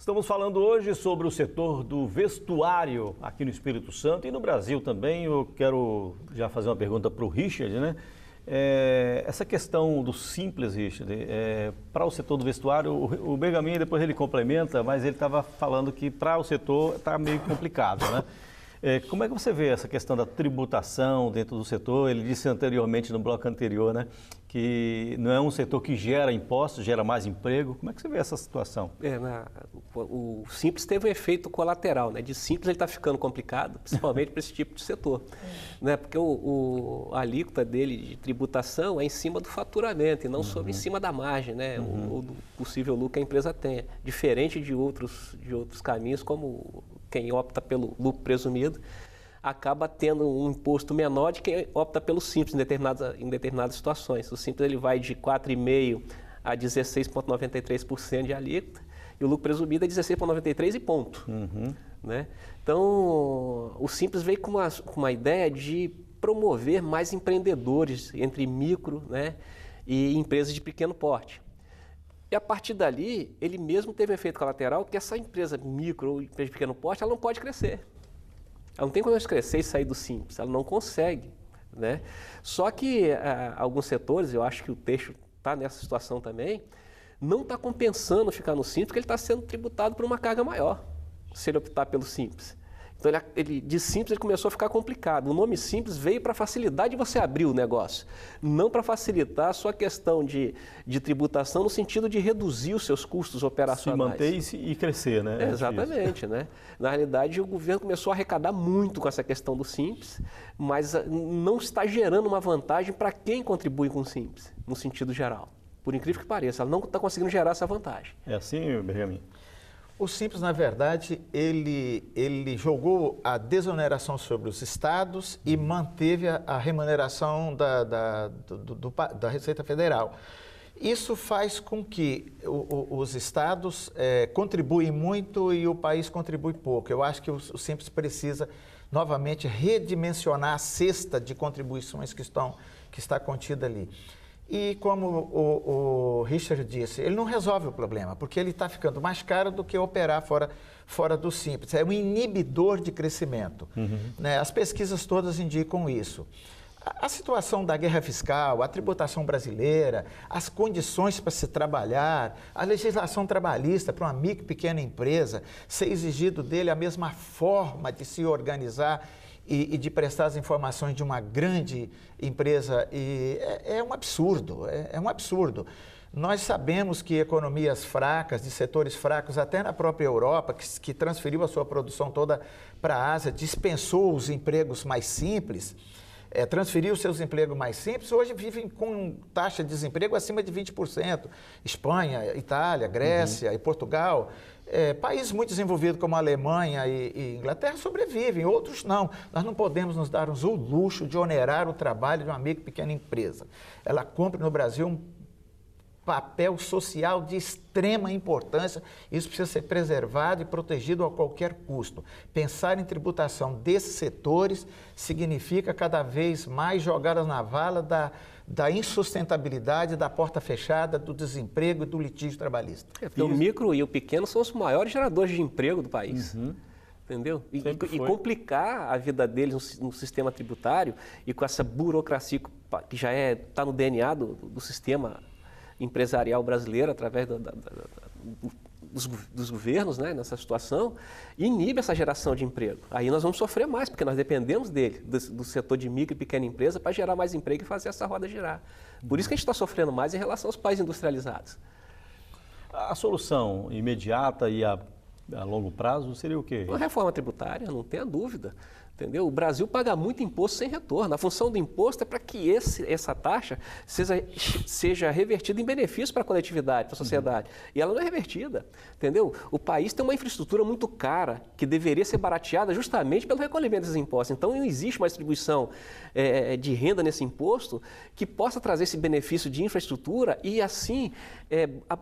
Estamos falando hoje sobre o setor do vestuário aqui no Espírito Santo e no Brasil também. Eu quero já fazer uma pergunta para o Richard, né? Essa questão do simples, Richard, para o setor do vestuário, o Bergamin depois ele complementa, mas ele estava falando que para o setor está meio complicado, né? Como é que você vê essa questão da tributação dentro do setor? Ele disse anteriormente, no bloco anterior, né, que não é um setor que gera impostos, gera mais emprego. Como é que você vê essa situação? O Simples teve um efeito colateral, né? De Simples ele está ficando complicado, principalmente para esse tipo de setor. Né? Porque a alíquota dele de tributação é em cima do faturamento e não sobre em cima da margem, né? Ou do possível lucro que a empresa tenha. Diferente de outros caminhos, como quem opta pelo lucro presumido, acaba tendo um imposto menor de quem opta pelo Simples em determinadas situações. O Simples ele vai de 4,5% a 16,93% de alíquota e o lucro presumido é 16,93% e ponto. Né? Então, o Simples veio com uma ideia de promover mais empreendedores entre micro, né, e empresas de pequeno porte. E a partir dali, ele mesmo teve um efeito colateral que essa empresa micro ou empresa de pequeno porte, ela não pode crescer. Ela não tem como crescer e sair do Simples, ela não consegue. Né? Só que alguns setores, eu acho que o Teixo está nessa situação também, não está compensando ficar no Simples porque ele está sendo tributado por uma carga maior, se ele optar pelo Simples. Então, de Simples ele começou a ficar complicado. O nome Simples veio para facilidade de você abrir o negócio, não para facilitar a sua questão de tributação no sentido de reduzir os seus custos operacionais. Se manter e crescer, né? Exatamente, né? Na realidade, o governo começou a arrecadar muito com essa questão do Simples, mas não está gerando uma vantagem para quem contribui com o Simples, no sentido geral. Por incrível que pareça, ela não está conseguindo gerar essa vantagem. É assim, Bergamin? O Simples, na verdade, ele jogou a desoneração sobre os estados e manteve a remuneração da Receita Federal. Isso faz com que os estados contribuem muito e o país contribui pouco. Eu acho que o Simples precisa novamente redimensionar a cesta de contribuições que está contida ali. E como o Richard disse, ele não resolve o problema, porque ele está ficando mais caro do que operar fora do Simples. É um inibidor de crescimento. Né? As pesquisas todas indicam isso. A situação da guerra fiscal, a tributação brasileira, as condições para se trabalhar, a legislação trabalhista para uma micro e pequena empresa, ser exigido dele a mesma forma de se organizar e de prestar as informações de uma grande empresa, é um absurdo, é um absurdo. Nós sabemos que economias fracas, de setores fracos, até na própria Europa, que transferiu a sua produção toda para a Ásia, dispensou os empregos mais simples, transferiu seus empregos mais simples, hoje vivem com taxa de desemprego acima de 20%. Espanha, Itália, Grécia e Portugal. Países muito desenvolvidos como a Alemanha e Inglaterra sobrevivem, outros não. Nós não podemos nos dar o luxo de onerar o trabalho de uma micro e pequena empresa. Ela cumpre no Brasil um papel social de extrema importância. Isso precisa ser preservado e protegido a qualquer custo. Pensar em tributação desses setores significa cada vez mais jogadas na vala da insustentabilidade, da porta fechada, do desemprego e do litígio trabalhista. O micro e o pequeno são os maiores geradores de emprego do país. Entendeu? E complicar a vida deles no sistema tributário e com essa burocracia que já está no DNA do sistema empresarial brasileiro, através dos governos, né, nessa situação, inibe essa geração de emprego. Aí nós vamos sofrer mais, porque nós dependemos dele, do setor de micro e pequena empresa, para gerar mais emprego e fazer essa roda girar. Por isso que a gente está sofrendo mais em relação aos países industrializados. A solução imediata e a longo prazo seria o quê? Uma reforma tributária, não tenha dúvida. Entendeu? O Brasil paga muito imposto sem retorno. A função do imposto é para que essa taxa seja revertida em benefício para a coletividade, para a sociedade. E ela não é revertida. Entendeu? O país tem uma infraestrutura muito cara que deveria ser barateada justamente pelo recolhimento desses impostos. Então não existe uma distribuição de renda nesse imposto que possa trazer esse benefício de infraestrutura e assim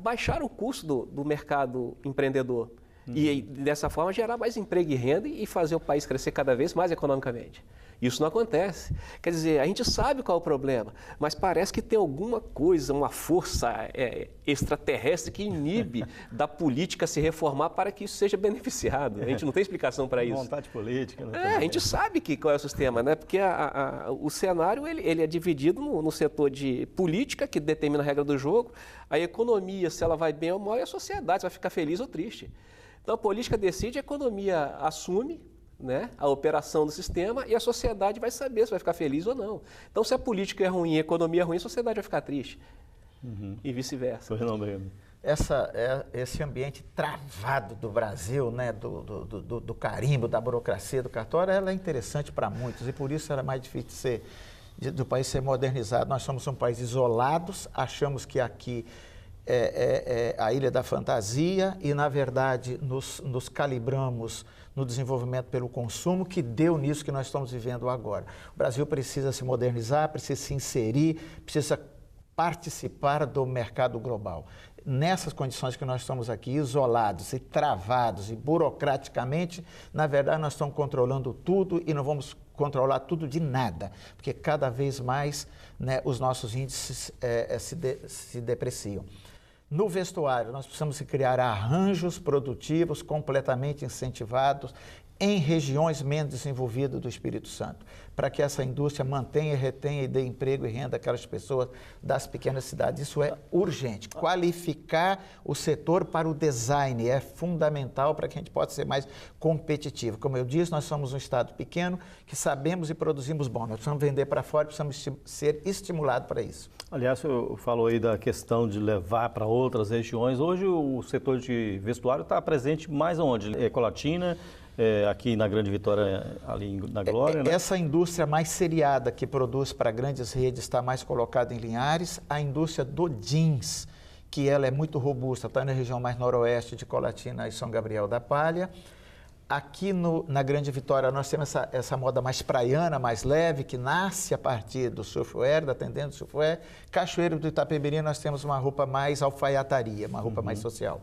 baixar o custo do mercado empreendedor. E dessa forma gerar mais emprego e renda e fazer o país crescer cada vez mais economicamente. Isso não acontece. Quer dizer, a gente sabe qual é o problema, mas parece que tem alguma coisa, uma força extraterrestre que inibe da política se reformar para que isso seja beneficiado. A gente não tem explicação para isso. Vontade política, né? A gente sabe qual é o sistema, né? Porque o cenário ele é dividido no setor de política, que determina a regra do jogo, a economia, se ela vai bem ou mal, e a sociedade, se vai ficar feliz ou triste. Então, a política decide, a economia assume, né, a operação do sistema e a sociedade vai saber se vai ficar feliz ou não. Então, se a política é ruim, a economia é ruim, a sociedade vai ficar triste. E vice-versa. Esse ambiente travado do Brasil, né, do carimbo, da burocracia, do cartório, ela é interessante para muitos e por isso era mais difícil do país ser modernizado. Nós somos um país isolados, achamos que aqui é a ilha da fantasia e, na verdade, nos calibramos no desenvolvimento pelo consumo, que deu nisso que nós estamos vivendo agora. O Brasil precisa se modernizar, precisa se inserir, precisa participar do mercado global. Nessas condições que nós estamos aqui, isolados e travados e burocraticamente, na verdade, nós estamos controlando tudo e não vamos controlar tudo de nada, porque cada vez mais, né, os nossos índices se depreciam. No vestuário, nós precisamos criar arranjos produtivos completamente incentivados em regiões menos desenvolvidas do Espírito Santo, para que essa indústria mantenha, retenha e dê emprego e renda àquelas pessoas das pequenas cidades. Isso é urgente. Qualificar o setor para o design é fundamental para que a gente possa ser mais competitivo. Como eu disse, nós somos um estado pequeno que sabemos e produzimos bom. Nós precisamos vender para fora, precisamos ser estimulados para isso. Aliás, o senhor falou aí da questão de levar para outras regiões. Hoje o setor de vestuário está presente mais onde? Ecolatina, aqui na Grande Vitória, ali na Glória, né? Essa indústria mais seriada que produz para grandes redes está mais colocada em Linhares. A indústria do jeans, que ela é muito robusta, está na região mais noroeste de Colatina e São Gabriel da Palha. Aqui na Grande Vitória nós temos essa moda mais praiana, mais leve, que nasce a partir do surfwear, da tendência do surfwear. Cachoeiro do Itapemirim nós temos uma roupa mais alfaiataria, uma roupa mais social.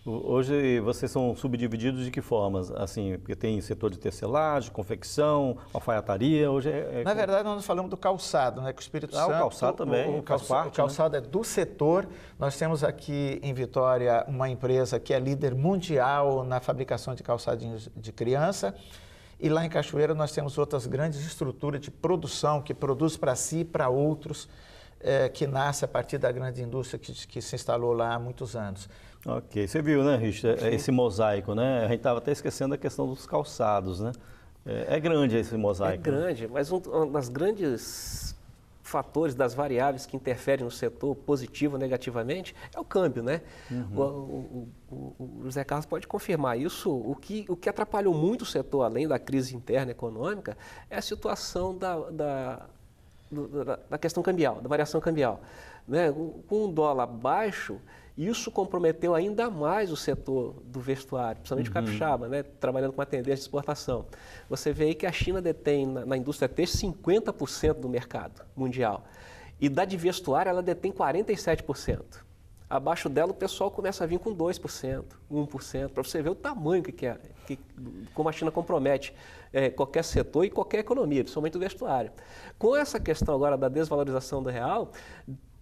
Hoje vocês são subdivididos de que formas? Assim, porque tem setor de tecelagem, confecção, alfaiataria, hoje Na verdade, nós falamos do calçado, né? Que o Espírito Santo... O calçado também faz parte, o calçado, né? É do setor. Nós temos aqui em Vitória uma empresa que é líder mundial na fabricação de calçadinhos de criança. E lá em Cachoeira nós temos outras grandes estruturas de produção que produz para si e para outros, que nasce a partir da grande indústria que se instalou lá há muitos anos. Ok, você viu, né, Richard, esse mosaico, né? A gente estava até esquecendo a questão dos calçados, né? É grande esse mosaico. É grande, mas um dos grandes fatores, das variáveis que interferem no setor positivo ou negativamente, é o câmbio, né? O José Carlos pode confirmar isso. O que atrapalhou muito o setor, além da crise interna econômica, é a situação da questão cambial, da variação cambial, né? Com um dólar baixo, isso comprometeu ainda mais o setor do vestuário, principalmente o capixaba, né? Trabalhando com a tendência de exportação. Você vê aí que a China detém na indústria têxtil 50% do mercado mundial e da de vestuário ela detém 47%. Abaixo dela o pessoal começa a vir com 2%, 1%, para você ver o tamanho como a China compromete qualquer setor e qualquer economia, principalmente o vestuário. Com essa questão agora da desvalorização do real,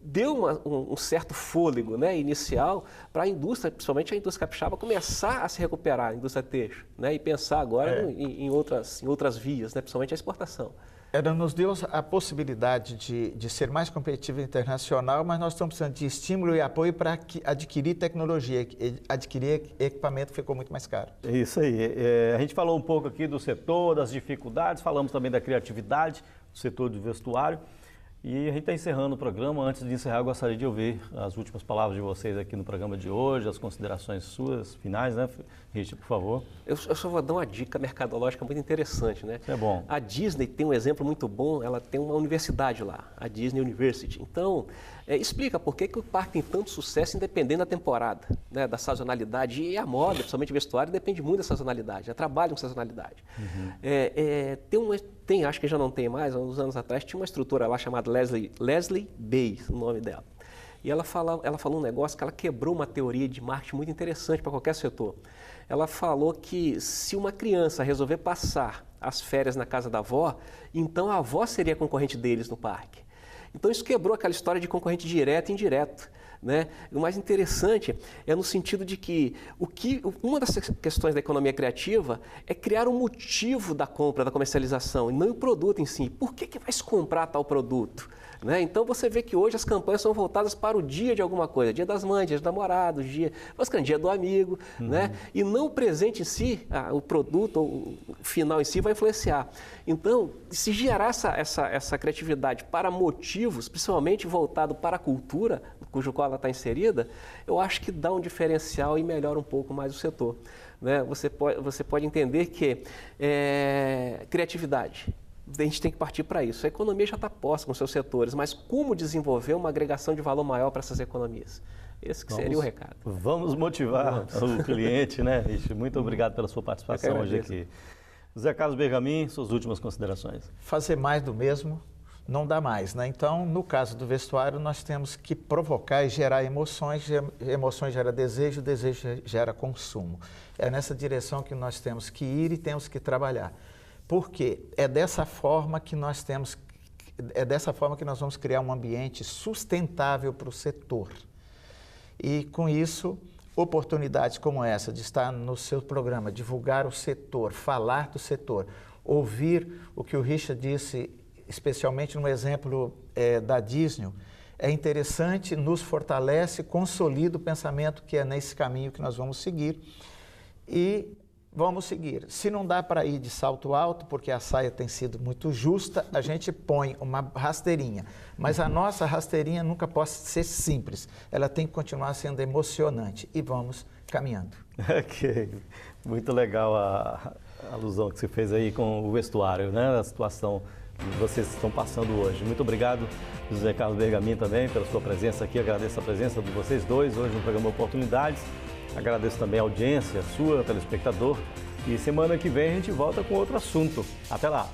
deu um certo fôlego, né, inicial para a indústria, principalmente a indústria capixaba, começar a se recuperar, a indústria têxtil, né, e pensar agora em outras vias, né, principalmente a exportação. Ela nos deu a possibilidade de ser mais competitivo internacional, mas nós estamos precisando de estímulo e apoio para adquirir tecnologia, adquirir equipamento que ficou muito mais caro. É isso aí. A gente falou um pouco aqui do setor, das dificuldades, falamos também da criatividade do setor do vestuário. E a gente está encerrando o programa. Antes de encerrar, eu gostaria de ouvir as últimas palavras de vocês aqui no programa de hoje, as considerações suas finais, né, Richard, por favor. Eu só vou dar uma dica mercadológica muito interessante, né? É bom. A Disney tem um exemplo muito bom, ela tem uma universidade lá, a Disney University. Então, explica por que o parque tem tanto sucesso independente da temporada, né, da sazonalidade. E a moda, principalmente o vestuário, depende muito da sazonalidade, né? Trabalham com sazonalidade. Acho que já não tem mais, há uns anos atrás, tinha uma estrutura lá chamada Leslie Bay, o nome dela. E ela falou um negócio que ela quebrou uma teoria de marketing muito interessante para qualquer setor. Ela falou que se uma criança resolver passar as férias na casa da avó, então a avó seria concorrente deles no parque. Então isso quebrou aquela história de concorrente direto e indireto. Né? O mais interessante é no sentido de que uma das questões da economia criativa é criar um motivo da compra, da comercialização, e não o produto em si. Por que vai se comprar tal produto? Né? Então você vê que hoje as campanhas são voltadas para o dia de alguma coisa, dia das mães, dia dos namorados, dia do amigo, né? E não o presente em si, o produto, o final em si vai influenciar. Então, se gerar essa criatividade para motivos, principalmente voltado para a cultura, cujo qual ela está inserida, eu acho que dá um diferencial e melhora um pouco mais o setor. Né? Você pode entender que criatividade, a gente tem que partir para isso. A economia já está posta com seus setores, mas como desenvolver uma agregação de valor maior para essas economias? Esse que seria o recado. Vamos motivar o cliente, né, Richard? Muito obrigado pela sua participação hoje aqui. José Carlos Bergamin, suas últimas considerações. Fazer mais do mesmo não dá mais, né? Então, no caso do vestuário, nós temos que provocar e gerar emoções, emoções gera desejo, desejo gera consumo. É nessa direção que nós temos que ir e temos que trabalhar. Porque é dessa forma que nós vamos criar um ambiente sustentável para o setor. E com isso, oportunidades como essa de estar no seu programa, divulgar o setor, falar do setor, ouvir o que o Richard disse, especialmente no exemplo da Disney, é interessante, nos fortalece, consolida o pensamento que é nesse caminho que nós vamos seguir e vamos seguir. Se não dá para ir de salto alto, porque a saia tem sido muito justa, a gente põe uma rasteirinha. Mas a nossa rasteirinha nunca pode ser simples. Ela tem que continuar sendo emocionante. E vamos caminhando. Ok. Muito legal a alusão que você fez aí com o vestuário, né? A situação que vocês estão passando hoje. Muito obrigado, José Carlos Bergamin, também, pela sua presença aqui. Agradeço a presença de vocês dois hoje no programa Oportunidades. Agradeço também a audiência sua, telespectador. E semana que vem a gente volta com outro assunto. Até lá!